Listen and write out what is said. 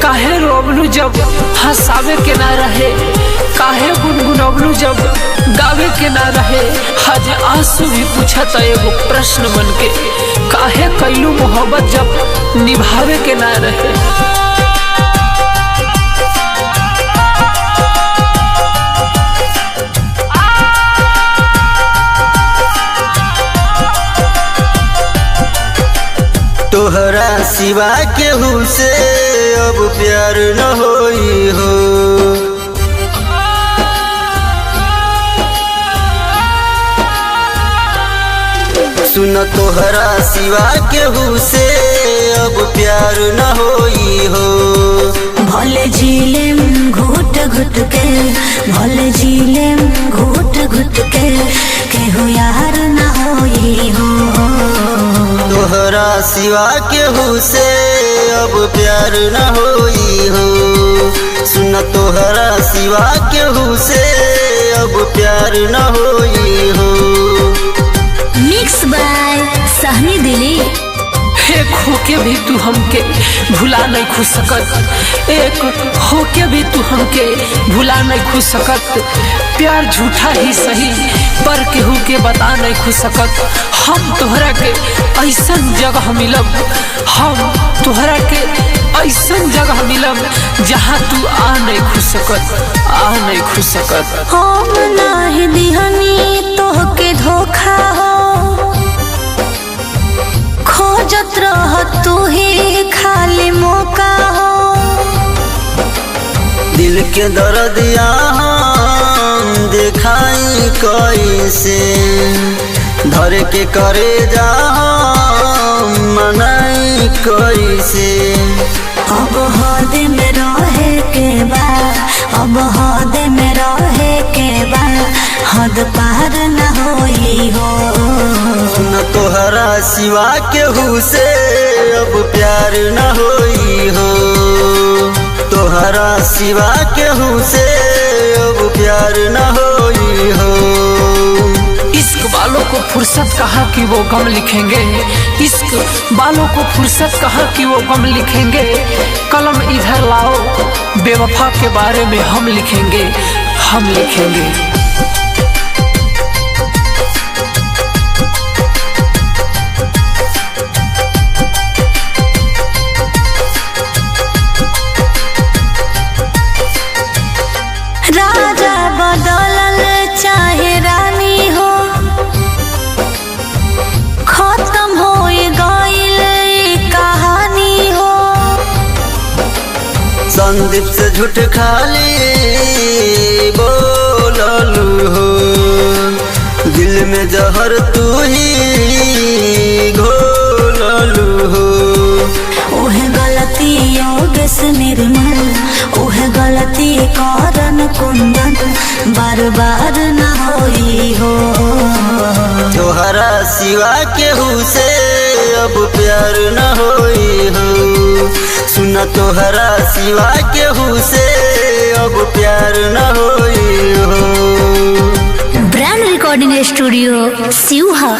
काहे रोबलू जब हंसावे के ना रहे, काहे गुनगुनवलू जब गावे के ना रहे। आज आंसू भी पूछत एगो प्रश्न बन के, काहे कैलू मोहब्बत जब निभावे के ना रहे। तोहरा सिवा केहू से अब प्यार न होई हो। सुन तोहरा सिवा केहू से अब प्यार न होई हो। भले झीलेम घुट घुट के, भले झीलेम घुट घुट के, केहू यार न होई हो। तोहरा सिवा केहू से अब प्यार न होई हो। सुन तोहरा सिवा केहू से अब प्यार न होई हो। मिक्स बाय सहनी दिली। एक होके भी तू हमके भुला नहीं खु सकत, एक होके भी तू हमके भुला नहीं खु सकत। प्यार झूठा ही सही पर केहू के बता नहीं खु सकत। हम तोहरा के ऐसन जगह मिलब, हम तोहरा के ऐसन जगह मिलब जहाँ तू आ नहीं खु सकत, आ नहीं खु सकत। हम नाही दिहनी तोहके धोखा हो, खोजत रह तू ही खाली मौका हो। दिल के दर्द हम दिखाई कैसे, धर के करे जा मनाई कैसे। अब हद में रहे के बा, अब हद में रहे के बा, हद पार न होई हो। न तोहरा सिवा केहू से अब प्यार न होई हो। तोहरा सिवा केहू से अब प्यार न होई हो। इश्क वालों को फुर्सत कहाँ कि वो गम लिखेंगे, इश्क वालों को फुर्सत कहाँ कि वो गम लिखेंगे। कलम इधर लाओ, बेवफा के बारे में हम लिखेंगे, हम लिखेंगे। राजा बदलल चाहे रानी हो, खत्म हो गईल कहानी हो। संदीप से झूठ खाली बोललू हो, दिल में जहर तू ही घोललू हो। ओहे गलती योगेश निर्मल, ओहे गलती करन कुंदन, बार बार न होई हो। तोहरा सिवा केहू से अब प्यार न होई हो। सुन तोहरा सिवा केहू से अब प्यार न होई हो। Brand recording studio सिवहा।